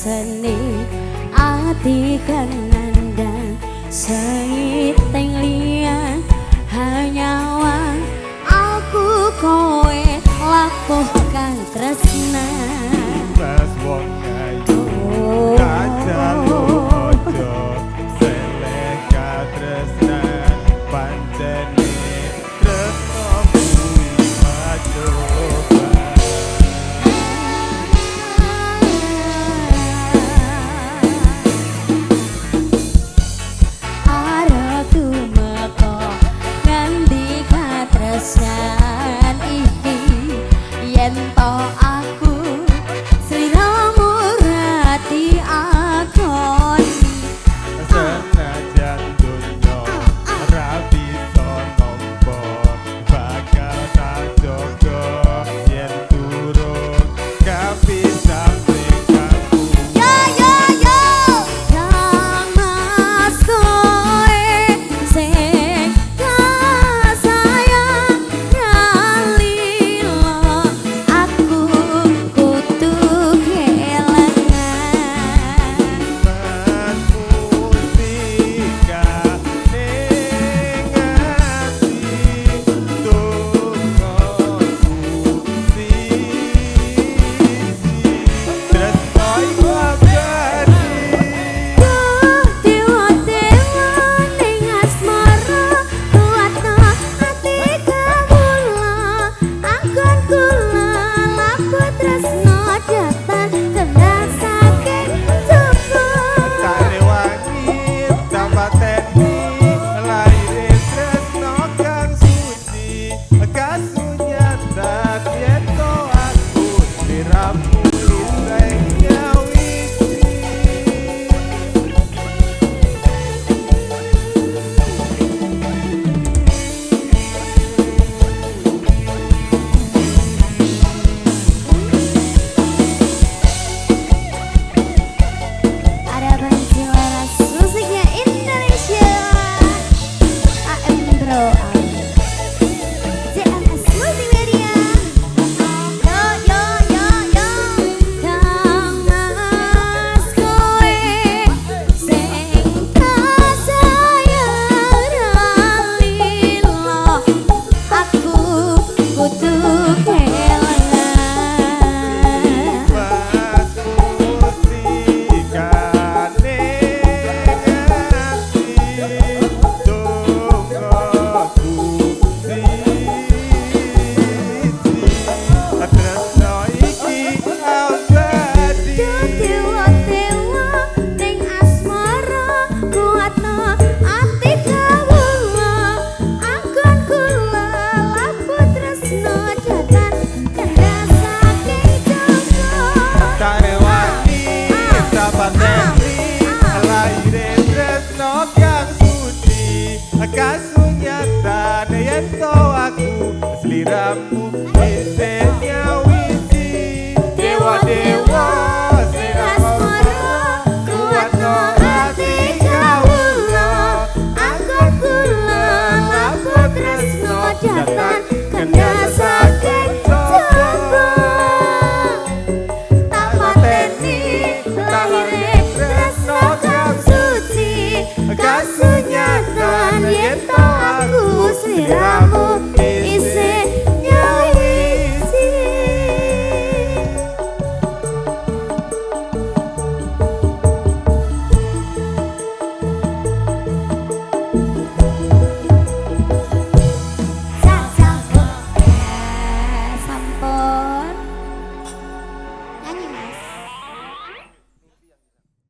seni ati kang nandang seiting liyan hanya wang aku kowe lakuh kang tresna Mas wong ayu kajalu ojo seleh katresnan pancene tresno kuwi macoba arep tumeka ngendi katresnan iki yen to aku sliramu rati akon senajan donya ora bisa nampa bakal tak jaga yen turun kapisah ning aku yo yo yo Kang Mas kowe sing kasayang ngalilo aku kudu kelangan Mas musika ning ati tunggu tresno iku abadi dewa dewa ning asmara kuatno ati kawula anggon kula laku tresno datang kena saking coba Karewangi tampateni laire tresno kang suci kasunyata yen to aku diramu liseng nyawisi ada banci laras musiknya Indonesia AM Bro JMS Multimedia yo yo yo yo Kang Mas kowe sing kasayang nalilo aku kudu kelangan Mas musika ning ati tunggu tresno iki abadi dewa dewa ning asmara kuatno ati kawula anggon kula laku tresno datang kena saking jaga Karewangi tampateni laire tresno kang suci kasunyatane yen to aku sliramu isih nyawisi dewa-dewa sing asmara kuatno ati kawula anggon kula laku tresno datang kena saking jaga tapateni laire tresno kang suci kasunyatan yen to aku sliramu